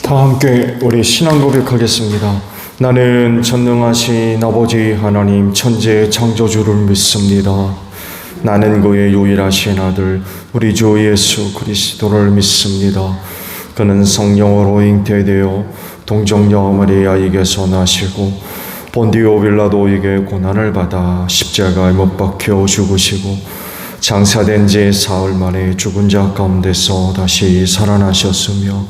다 함께 우리 신앙 고백하겠습니다. 나는 전능하신 아버지 하나님 천지의 창조주를 믿습니다. 나는 그의 유일하신 아들 우리 주 예수 그리스도를 믿습니다. 그는 성령으로 잉태되어 동정녀 마리아에게서 나시고 본디오 빌라도에게 고난을 받아 십자가에 못 박혀 죽으시고 장사된 지 사흘 만에 죽은 자 가운데서 다시 살아나셨으며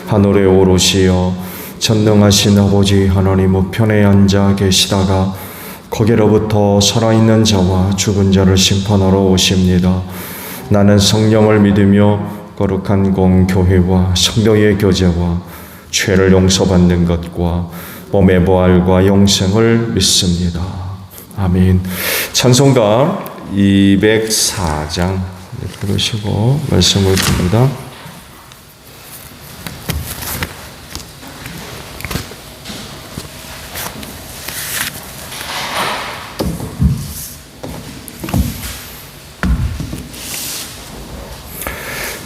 하늘에 오르시어 전능하신 아버지 하나님 우편에 앉아 계시다가 거기로부터 살아있는 자와 죽은 자를 심판하러 오십니다. 나는 성령을 믿으며 거룩한 공교회와 성도의 교제와 죄를 용서받는 것과 몸의 부활과 영생을 믿습니다. 아멘. 찬송가 204장 부르시고 말씀을 듭니다.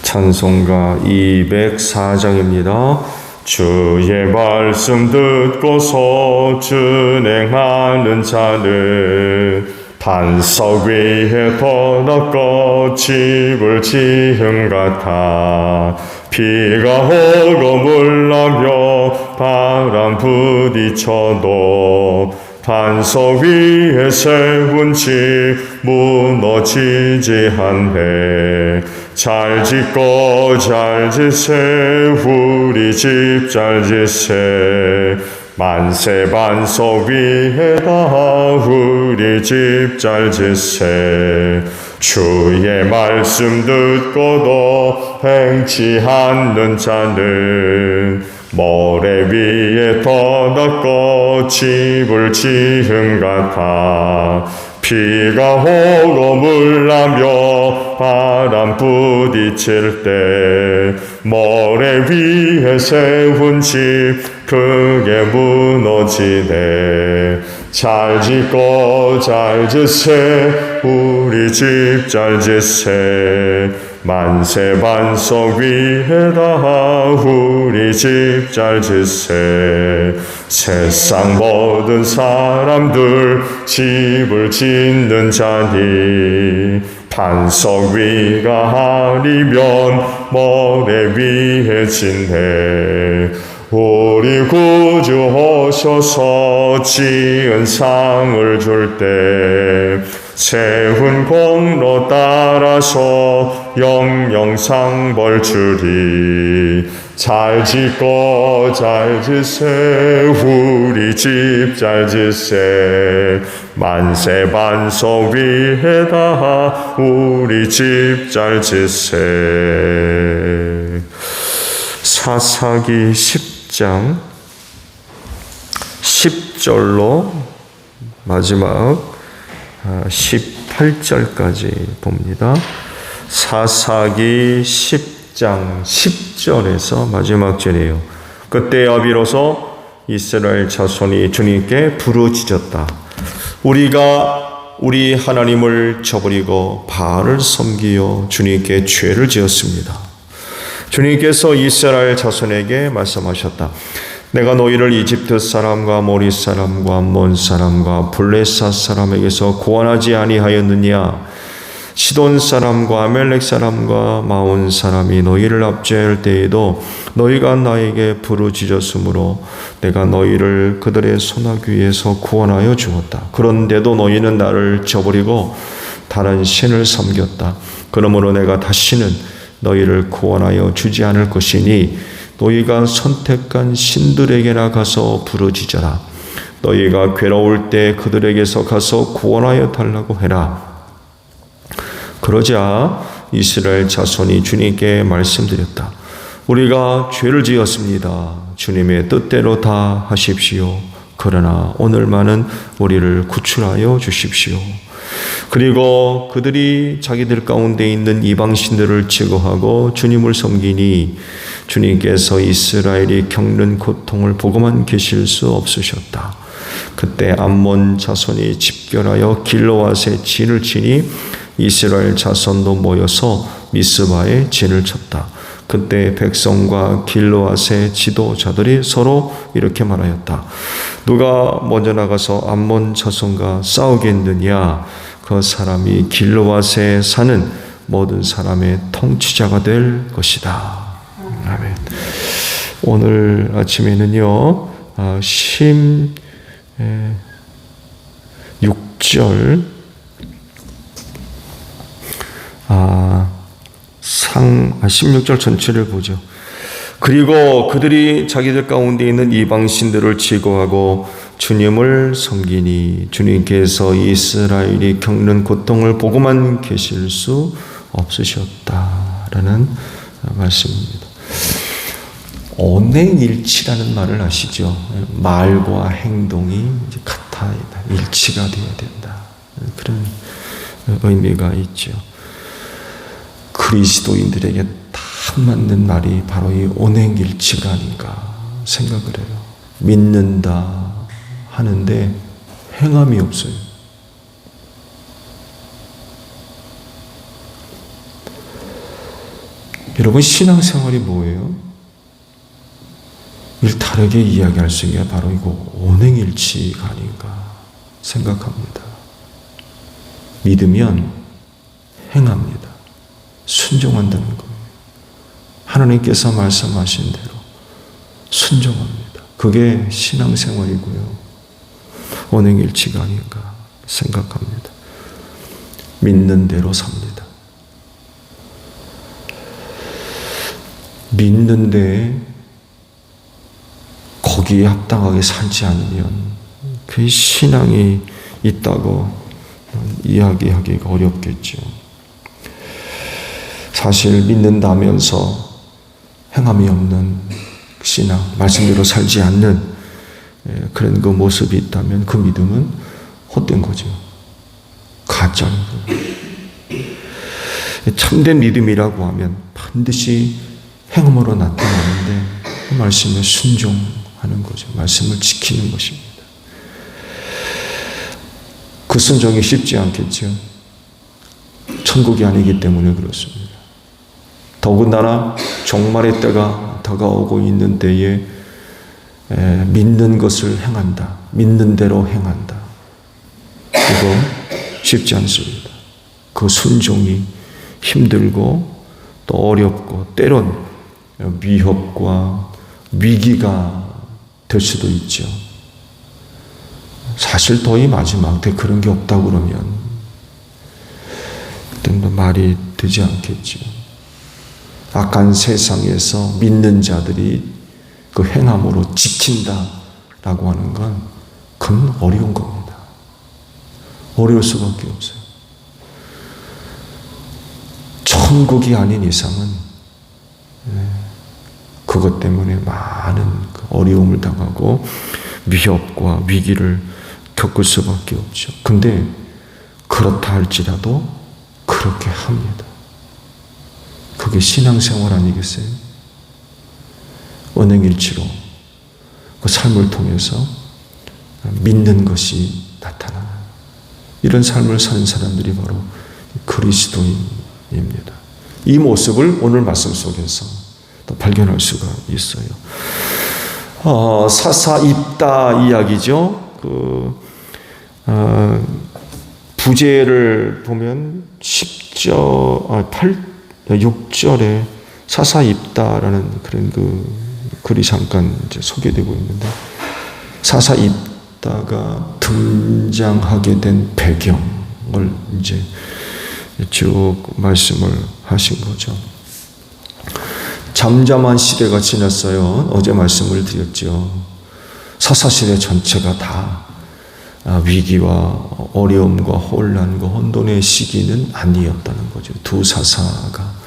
찬송가 204장입니다. 주의 말씀 듣고서 준행하는 자는 반석 위에 터널 집을 지은 같아 비가 오고 물나며 바람 부딪혀도 반석 위에 세운 집 무너지지 않네. 잘 짓고 잘 지세 우리 집 잘 지세 만세 반석 위에다 우리 집 잘 지세 주의 말씀 듣고도 행치 않는 자는 모래 위에 터널 집을 지은 같아 비가 오고 물나며 바람 부딪힐 때 모래 위에 세운 집 크게 무너지네. 잘 짓고 잘 지세 우리 집 잘 지세 만세 반석 위에다 우리 집 잘 지세 세상 모든 사람들 집을 짓는 자니 반석 위가 아니면 모래 위에 짓네. 우리 구주 오셔서 지은 상을 줄 때 세운 공로 따라서 영영상 벌 주리. 잘 짓고 잘 지세 우리 집 잘 지세 만세 반석 위에다 우리 집 잘 지세. 사사기 10장 10절로 마지막 18절까지 봅니다. 사사기 10장 10절에서 마지막 절이에요. 그때야 비로소 이스라엘 자손이 주님께 부르짖었다. 우리가 우리 하나님을 저버리고 바알을 섬기어 주님께 죄를 지었습니다. 주님께서 이스라엘 자손에게 말씀하셨다. 내가 너희를 이집트 사람과 모리 사람과 암몬 사람과 블레셋 사람에게서 구원하지 아니하였느냐? 시돈 사람과 아멜렉 사람과 마온 사람이 너희를 압제할 때에도 너희가 나에게 부르짖었으므로 내가 너희를 그들의 손아귀에서 구원하여 주었다. 그런데도 너희는 나를 저버리고 다른 신을 섬겼다. 그러므로 내가 다시는 너희를 구원하여 주지 않을 것이니 너희가 선택한 신들에게나 가서 부르짖어라. 너희가 괴로울 때 그들에게서 가서 구원하여 달라고 해라. 그러자 이스라엘 자손이 주님께 말씀드렸다. 우리가 죄를 지었습니다. 주님의 뜻대로 다 하십시오. 그러나 오늘만은 우리를 구출하여 주십시오. 그리고 그들이 자기들 가운데 있는 이방신들을 제거하고 주님을 섬기니 주님께서 이스라엘이 겪는 고통을 보고만 계실 수 없으셨다. 그때 암몬 자손이 집결하여 길르앗에 진을 치니 이스라엘 자손도 모여서 미스바에 진을 쳤다. 그때 백성과 길르앗의 지도자들이 서로 이렇게 말하였다. 누가 먼저 나가서 암몬 자손과 싸우겠느냐? 그 사람이 길르앗에 사는 모든 사람의 통치자가 될 것이다. 아멘. 오늘 아침에는요, 16절 16절 전체를 보죠. 그리고 그들이 자기들 가운데 있는 이방신들을 제거하고 주님을 섬기니 주님께서 이스라엘이 겪는 고통을 보고만 계실 수 없으셨다라는 말씀입니다. 언행일치라는 말을 아시죠? 말과 행동이 이제 같아야 일치가 되어야 된다. 그런 의미가 있죠. 그리스도인들에게 딱 맞는 말이 바로 이 언행일치가 아닌가 생각을 해요. 믿는다 하는데 행함이 없어요. 여러분, 신앙생활이 뭐예요? 이를 다르게 이야기할 수 있는 게 바로 이거 언행일치가 아닌가 생각합니다. 믿으면 행합니다. 순종한다는 거예요. 하나님께서 말씀하신 대로 순종합니다. 그게 신앙생활이고요. 언행일치가 아닌가 생각합니다. 믿는 대로 삽니다. 믿는데 거기에 합당하게 살지 않으면 그 신앙이 있다고 이야기하기가 어렵겠죠. 사실 믿는다면서 행함이 없는 신앙, 말씀대로 살지 않는 그런 그 모습이 있다면 그 믿음은 헛된 거죠. 가짜인 거예요. 참된 믿음이라고 하면 반드시 행함으로 나타나는데 그 말씀에 순종하는 거죠. 말씀을 지키는 것입니다. 그 순종이 쉽지 않겠죠. 천국이 아니기 때문에 그렇습니다. 더군다나 종말의 때가 다가오고 있는 때에 믿는 것을 행한다. 믿는 대로 행한다. 이거 쉽지 않습니다. 그 순종이 힘들고 또 어렵고 때론 위협과 위기가 될 수도 있죠. 사실 더 이 마지막 때 그런 게 없다고 그러면 그때는 말이 되지 않겠죠. 악한 세상에서 믿는 자들이 그 행함으로 지킨다라고 하는 건 큰 어려운 겁니다. 어려울 수밖에 없어요. 천국이 아닌 이상은 그것 때문에 많은 어려움을 당하고 위협과 위기를 겪을 수밖에 없죠. 근데 그렇다 할지라도 그렇게 합니다. 그게 신앙생활 아니겠어요? 언행일치로 그 삶을 통해서 믿는 것이 나타나는 이런 삶을 사는 사람들이 바로 그리스도인입니다. 이 모습을 오늘 말씀 속에서 또 발견할 수가 있어요. 사사입다 이야기죠. 부제를 보면 6절에 사사입다라는 그런 글이 잠깐 이제 소개되고 있는데, 사사입다가 등장하게 된 배경을 이제 쭉 말씀을 하신 거죠. 잠잠한 시대가 지났어요. 어제 말씀을 드렸죠. 사사시대 전체가 다 위기와 어려움과 혼란과 혼돈의 시기는 아니었다는 거죠. 두 사사가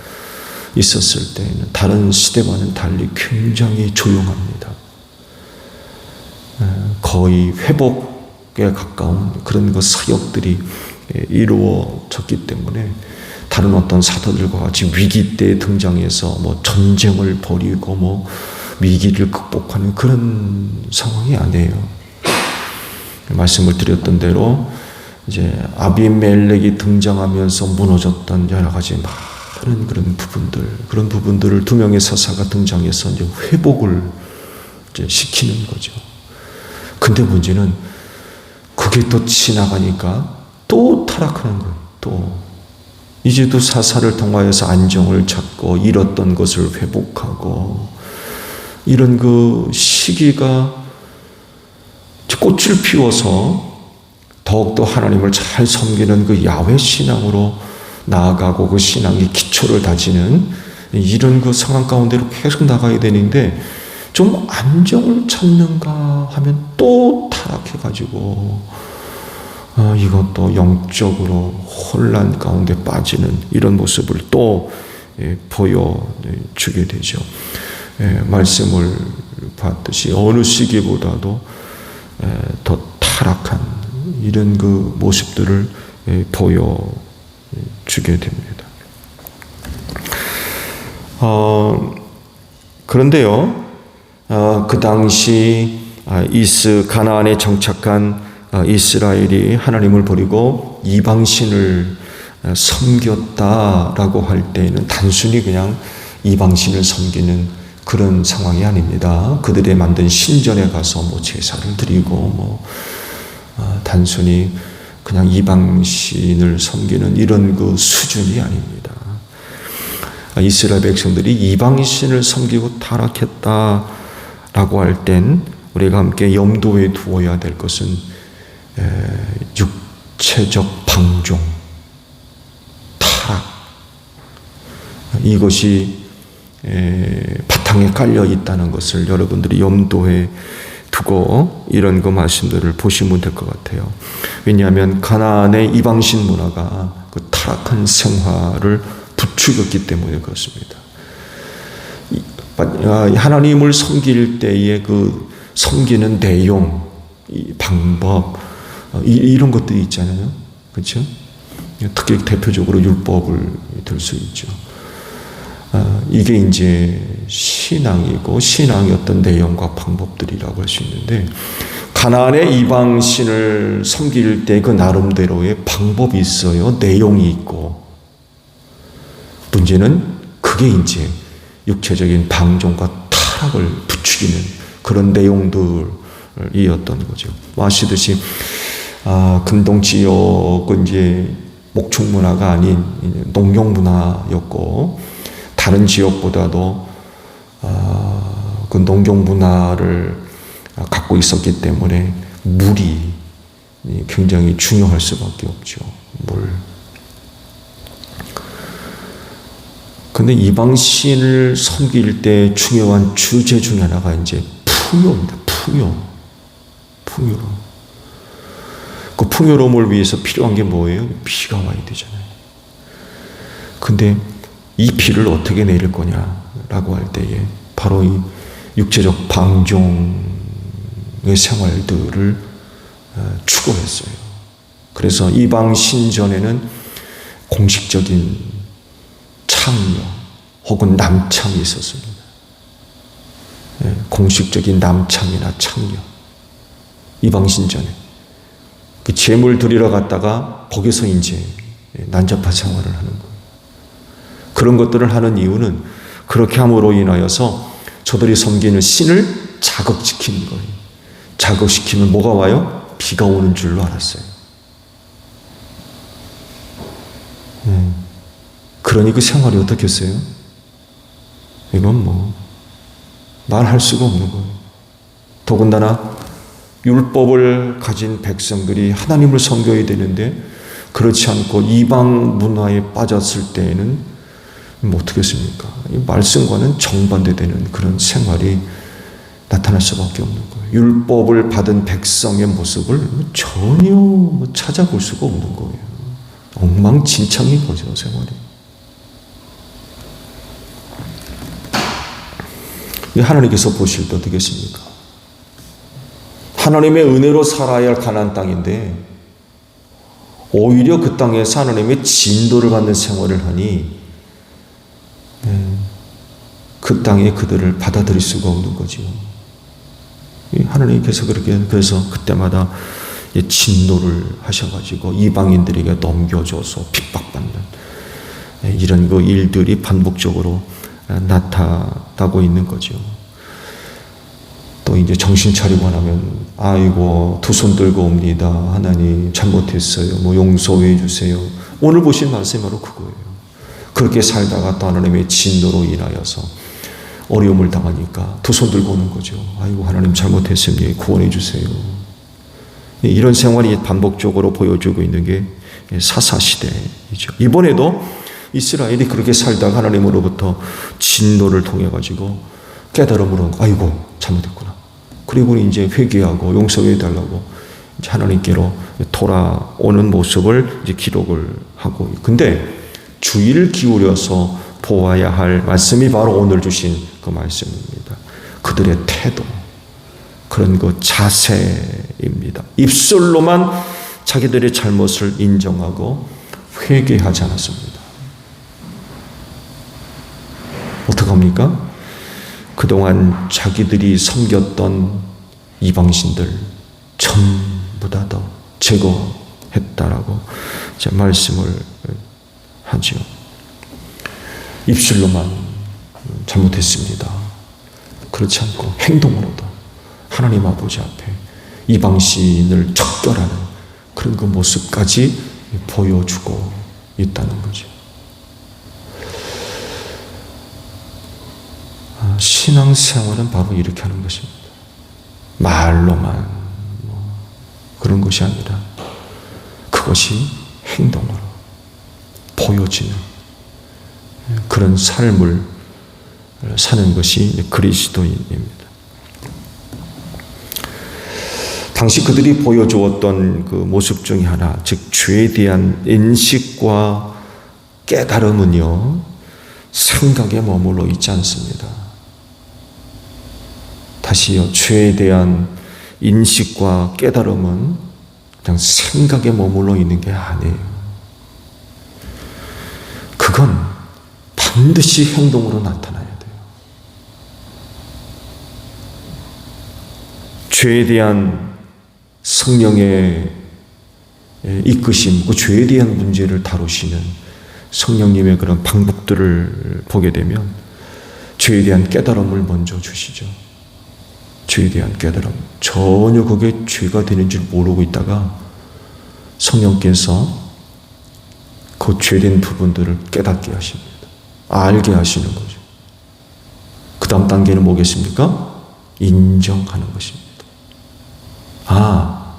있었을 때는 다른 시대와는 달리 굉장히 조용합니다. 거의 회복에 가까운 그런 사역들이 이루어졌기 때문에 다른 어떤 사도들과 같이 위기 때 등장해서 전쟁을 벌이고 위기를 극복하는 그런 상황이 아니에요. 말씀을 드렸던 대로 이제 아비멜렉이 등장하면서 무너졌던 여러 가지 하는 그런 부분들을 두 명의 사사가 등장해서 이제 회복을 이제 시키는 거죠. 근데 문제는 그게 또 지나가니까 또 타락하는 거예요. 또 이제도 사사를 통하여서 안정을 찾고 잃었던 것을 회복하고 이런 그 시기가 꽃을 피워서 더욱더 하나님을 잘 섬기는 그 야훼 신앙으로 나아가고 그 신앙의 기초를 다지는 이런 그 상황 가운데로 계속 나가야 되는데 좀 안정을 찾는가 하면 또 타락해가지고 이것도 영적으로 혼란 가운데 빠지는 이런 모습을 또 보여주게 되죠. 말씀을 봤듯이 어느 시기보다도 더 타락한 이런 그 모습들을 보여주게 됩니다. 그런데요, 그 당시 가나안에 정착한 이스라엘이 하나님을 버리고 이방신을 섬겼다라고 할 때에는 단순히 그냥 이방신을 섬기는 그런 상황이 아닙니다. 그들이 만든 신전에 가서 제사를 드리고 단순히 그냥 이방신을 섬기는 이런 그 수준이 아닙니다. 이스라엘 백성들이 이방신을 섬기고 타락했다라고 할 땐 우리가 함께 염두에 두어야 될 것은 육체적 방종, 타락, 이것이 바탕에 깔려 있다는 것을 여러분들이 염두에 두고 이런 그 말씀들을 보시면 될 것 같아요. 왜냐하면 가나안의 이방신 문화가 그 타락한 생활을 부추겼기 때문에 그렇습니다. 하나님을 섬길 때의 그 섬기는 내용, 방법, 이런 것들이 있잖아요. 그렇죠? 특히 대표적으로 율법을 들 수 있죠. 이게 이제 신앙이고 신앙의 어떤 내용과 방법들이라고 할 수 있는데 가나안의 이방신을 섬길 때 그 나름대로의 방법이 있어요. 내용이 있고 문제는 그게 이제 육체적인 방종과 타락을 부추기는 그런 내용들이었던 거죠. 아시듯이 근동 지역은 이제 목축 문화가 아닌 농경 문화였고 다른 지역보다도 그 농경 문화를 갖고 있었기 때문에 물이 굉장히 중요할 수밖에 없죠. 물. 근데 이방신을 섬길 때 중요한 주제 중에 하나가 이제 풍요입니다. 풍요. 그 풍요로움을 위해서 필요한 게 뭐예요? 비가 와야 되잖아요. 근데 이 비를 어떻게 내릴 거냐라고 할 때에 바로 이 육체적 방종의 생활들을 추구했어요. 그래서 이방 신전에는 공식적인 창녀 혹은 남창이 있었습니다. 공식적인 남창이나 창녀. 이방 신전에 그 제물 드리러 갔다가 거기서 이제 난잡한 생활을 하는 거예요. 그런 것들을 하는 이유는 그렇게 함으로 인하여서 저들이 섬기는 신을 자극시키는 거예요. 자극시키면 뭐가 와요? 비가 오는 줄로 알았어요. 그러니 그 생활이 어떻겠어요? 이건 말할 수가 없는 거예요. 더군다나 율법을 가진 백성들이 하나님을 섬겨야 되는데 그렇지 않고 이방 문화에 빠졌을 때에는 어떻겠습니까? 이 말씀과는 정반대되는 그런 생활이 나타날 수밖에 없는 거예요. 율법을 받은 백성의 모습을 전혀 찾아볼 수가 없는 거예요. 엉망진창인 거죠, 생활이. 하나님께서 보실 때 어떻겠습니까? 하나님의 은혜로 살아야 할 가나안 땅인데 오히려 그 땅에서 하나님의 진도를 받는 생활을 하니 그 땅에 그들을 받아들일 수가 없는 거죠. 하나님께서 그래서 그때마다 진노를 하셔가지고 이방인들에게 넘겨줘서 핍박받는 이런 그 일들이 반복적으로 나타나고 있는 거죠. 또 이제 정신 차리고 나면 아이고 두 손 들고 옵니다. 하나님 잘못했어요. 뭐 용서해 주세요. 오늘 보신 말씀이 바로 그거예요. 그렇게 살다가 또 하나님의 진노로 인하여서 어려움을 당하니까 두 손 들고 오는 거죠. 아이고 하나님 잘못했습니다. 구원해 주세요. 이런 생활이 반복적으로 보여주고 있는 게 사사시대이죠. 이번에도 이스라엘이 그렇게 살다가 하나님으로부터 진노를 통해 가지고 깨달음으로 아이고 잘못했구나. 그리고 이제 회개하고 용서해 달라고 하나님께로 돌아오는 모습을 이제 기록을 하고. 근데 주의를 기울여서 보아야 할 말씀이 바로 오늘 주신 그 말씀입니다. 그들의 태도, 그런 그 자세입니다. 입술로만 자기들의 잘못을 인정하고 회개하지 않았습니다. 어떡합니까? 그동안 자기들이 섬겼던 이방신들 전부 다 제거했다라고 말씀을 하죠. 입술로만 잘못했습니다. 그렇지 않고 행동으로도 하나님 아버지 앞에 이방신을 척결하는 그런 그 모습까지 보여주고 있다는 거죠. 신앙생활은 바로 이렇게 하는 것입니다. 말로만 그런 것이 아니라 그것이 행동으로 보여지는 그런 삶을 사는 것이 그리스도인입니다. 당시 그들이 보여주었던 그 모습 중에 하나, 즉 죄에 대한 인식과 깨달음은요, 생각에 머물러 있지 않습니다. 다시요, 죄에 대한 인식과 깨달음은 그냥 생각에 머물러 있는 게 아니에요. 그건 반드시 행동으로 나타나야 돼요. 죄에 대한 성령의 이끄심, 그 죄에 대한 문제를 다루시는 성령님의 그런 방법들을 보게 되면 죄에 대한 깨달음을 먼저 주시죠. 죄에 대한 깨달음. 전혀 그게 죄가 되는 줄 모르고 있다가 성령께서 그 죄된 부분들을 깨닫게 하십니다. 알게 하시는 거죠. 그 다음 단계는 뭐겠습니까? 인정하는 것입니다. 아,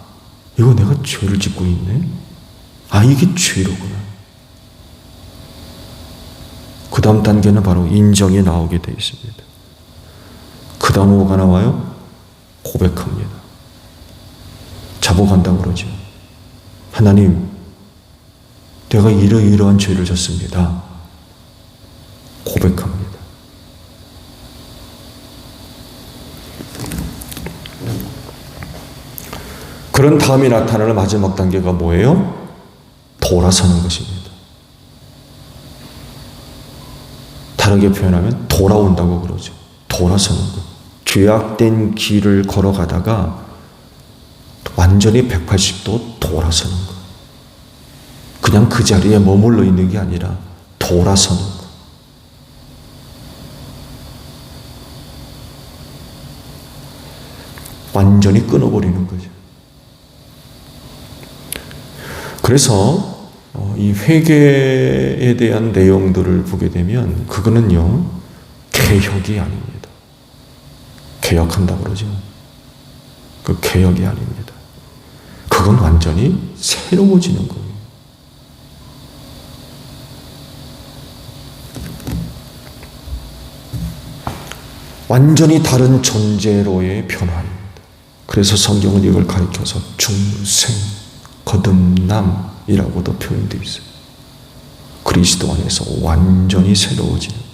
이거 내가 죄를 짓고 있네? 아, 이게 죄로구나. 그 다음 단계는 바로 인정이 나오게 되어 있습니다. 그 다음 뭐가 나와요? 고백합니다. 자복한다고 그러죠. 하나님, 내가 이러이러한 죄를 졌습니다. 고백합니다. 그런 다음에 나타나는 마지막 단계가 뭐예요? 돌아서는 것입니다. 다르게 표현하면 돌아온다고 그러죠. 돌아서는 것. 죄악된 길을 걸어가다가 완전히 180도 돌아서는 것. 그냥 그 자리에 머물러 있는 게 아니라 돌아서는 것. 완전히 끊어버리는 거죠. 그래서 이 회개에 대한 내용들을 보게 되면 그거는요, 개혁이 아닙니다. 개혁한다고 그러죠. 그 개혁이 아닙니다. 그건 완전히 새로워지는 거예요. 완전히 다른 존재로의 변화입니다. 그래서 성경은 이걸 가리켜서 중생, 거듭남이라고도 표현되어 있어요. 그리스도 안에서 완전히 새로워지는.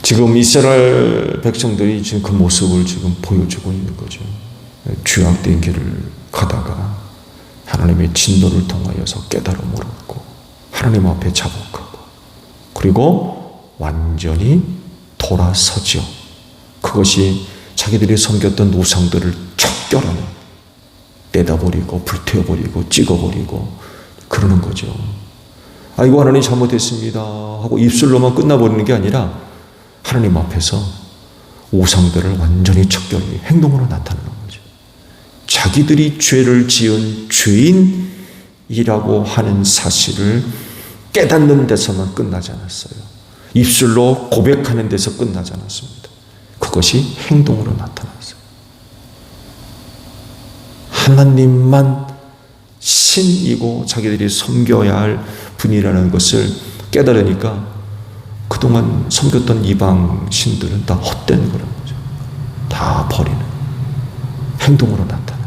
지금 이스라엘 백성들이 지금 그 모습을 지금 보여주고 있는 거죠. 죄악된 길을 가다가 하나님의 진노를 통하여서 깨달음을 얻고 하나님 앞에 자복하고 그리고 완전히 돌아서죠. 그것이 자기들이 섬겼던 우상들을 척결하는 떼다버리고 불태워버리고 찍어버리고 그러는 거죠. 아이고 하나님 잘못했습니다 하고 입술로만 끝나버리는 게 아니라 하나님 앞에서 우상들을 완전히 척결히 행동으로 나타내는 거죠. 자기들이 죄를 지은 죄인이라고 하는 사실을 깨닫는 데서만 끝나지 않았어요. 입술로 고백하는 데서 끝나지 않았습니다. 그것이 행동으로 나타났어요. 하나님만 신이고 자기들이 섬겨야 할 분이라는 것을 깨달으니까 그동안 섬겼던 이방 신들은 다 헛된 거라는 거죠. 다 버리는 행동으로 나타나.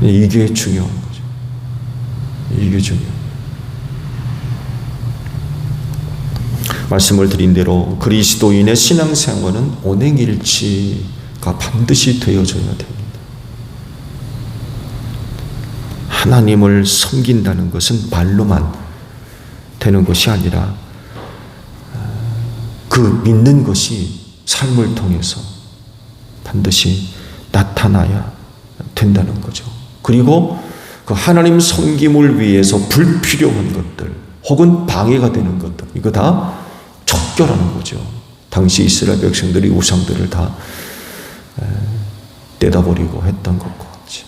이게 중요한 거죠. 이게 중요해요. 말씀을 드린 대로 그리스도인의 신앙생활은 온행일치가 반드시 되어져야 됩니다. 하나님을 섬긴다는 것은 말로만 되는 것이 아니라 그 믿는 것이 삶을 통해서 반드시 나타나야 된다는 거죠. 그리고 그 하나님 섬김을 위해서 불필요한 것들 혹은 방해가 되는 것들 이거 다 척결하는 거죠. 당시 이스라엘 백성들이 우상들을 다 떼다버리고 했던 것과 같이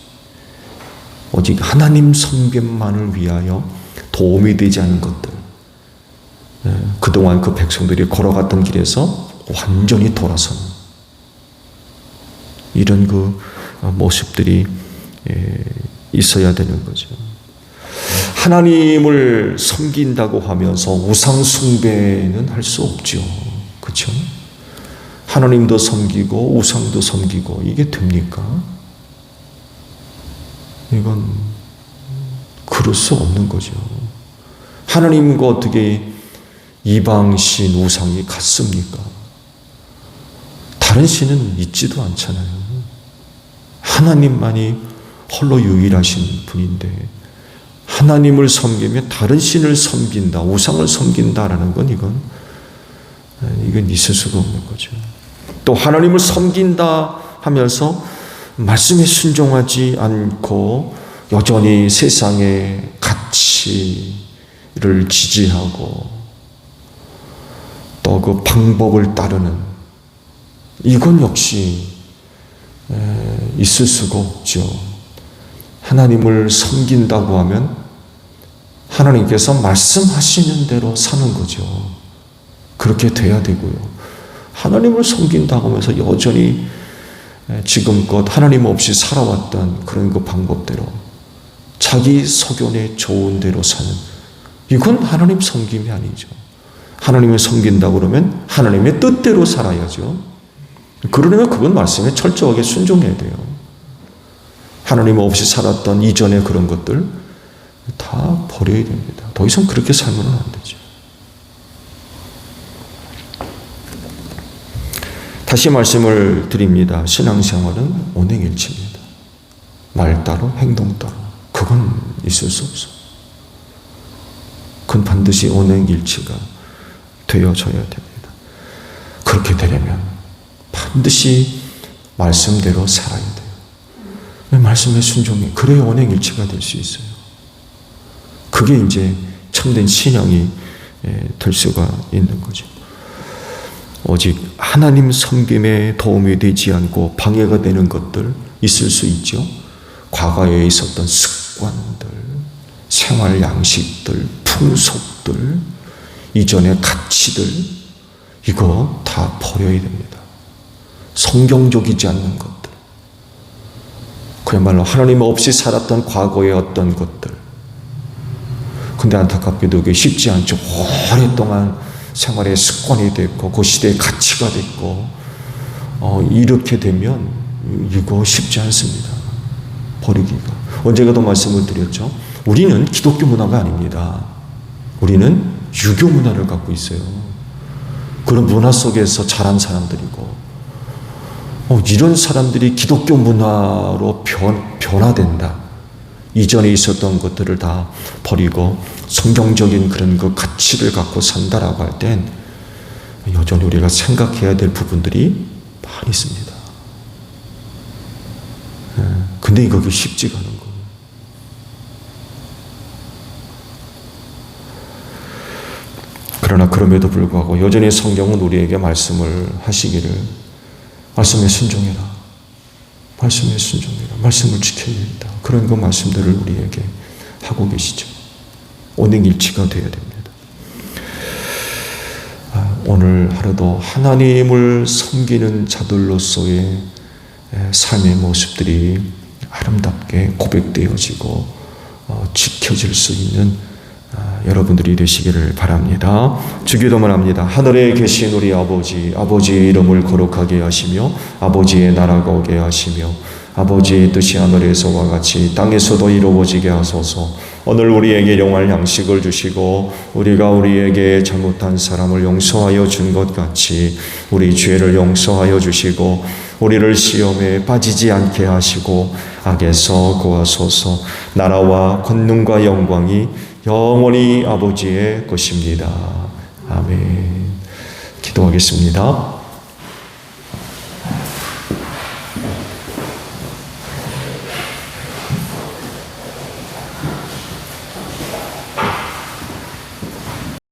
오직 하나님 섬김만을 위하여 도움이 되지 않은 것들 그동안 그 백성들이 걸어갔던 길에서 완전히 돌아서는 이런 그 모습들이 있어야 되는 거죠. 하나님을 섬긴다고 하면서 우상 숭배는 할 수 없죠. 그렇죠? 하나님도 섬기고 우상도 섬기고 이게 됩니까? 이건 그럴 수 없는 거죠. 하나님과 어떻게 이방 신 우상이 같습니까? 다른 신은 있지도 않잖아요. 하나님만이 홀로 유일하신 분인데 하나님을 섬기며 다른 신을 섬긴다, 우상을 섬긴다라는 건 이건 있을 수가 없는 거죠. 또 하나님을 섬긴다 하면서 말씀에 순종하지 않고 여전히 세상의 가치를 지지하고 또 그 방법을 따르는 이건 역시 있을 수가 없죠. 하나님을 섬긴다고 하면 하나님께서 말씀하시는 대로 사는 거죠. 그렇게 돼야 되고요. 하나님을 섬긴다고 하면서 여전히 지금껏 하나님 없이 살아왔던 그런 그 방법대로 자기 소견에 좋은 대로 사는 이건 하나님 섬김이 아니죠. 하나님을 섬긴다고 그러면 하나님의 뜻대로 살아야죠. 그러려면 그건 말씀에 철저하게 순종해야 돼요. 하나님 없이 살았던 이전의 그런 것들 다 버려야 됩니다. 더 이상 그렇게 살면 안 되죠. 다시 말씀을 드립니다. 신앙생활은 온행일치입니다. 말 따로 행동 따로 그건 있을 수 없어요. 그건 반드시 온행일치가 되어져야 됩니다. 그렇게 되려면 반드시 말씀대로 살아야 돼요. 말씀에 순종해. 그래야 온행일치가 될 수 있어요. 그게 이제 참된 신앙이 될 수가 있는 거죠. 오직 하나님 섬김에 도움이 되지 않고 방해가 되는 것들 있을 수 있죠. 과거에 있었던 습관들, 생활 양식들, 풍속들, 이전의 가치들 이거 다 버려야 됩니다. 성경적이지 않는 것들 그야말로 하나님 없이 살았던 과거의 어떤 것들 근데 안타깝게도 그게 쉽지 않죠. 오랫동안 생활의 습관이 됐고 그 시대의 가치가 됐고 이렇게 되면 이거 쉽지 않습니다. 버리기가. 언제가도 말씀을 드렸죠. 우리는 기독교 문화가 아닙니다. 우리는 유교 문화를 갖고 있어요. 그런 문화 속에서 자란 사람들이고 이런 사람들이 기독교 문화로 변화된다. 이전에 있었던 것들을 다 버리고 성경적인 그런 그 가치를 갖고 산다라고 할 땐 여전히 우리가 생각해야 될 부분들이 많이 있습니다. 근데 그게 쉽지가 않은 거예요. 그러나 그럼에도 불구하고 여전히 성경은 우리에게 말씀을 하시기를 말씀에 순종해라. 말씀에 순종해라. 말씀을 지켜야 된다. 그런 그 말씀들을 우리에게 하고 계시죠. 온행일치가 되어야 됩니다. 오늘 하루도 하나님을 섬기는 자들로서의 삶의 모습들이 아름답게 고백되어지고 지켜질 수 있는 여러분들이 되시기를 바랍니다. 주기도문 합니다. 하늘에 계신 우리 아버지, 아버지의 이름을 거룩하게 하시며 아버지의 나라가 오게 하시며 아버지의 뜻이 하늘에서와 같이 땅에서도 이루어지게 하소서. 오늘 우리에게 영할 양식을 주시고 우리가 우리에게 잘못한 사람을 용서하여 준 것 같이 우리 죄를 용서하여 주시고 우리를 시험에 빠지지 않게 하시고 악에서 구하소서. 나라와 권능과 영광이 영원히 아버지의 것입니다. 아멘. 기도하겠습니다.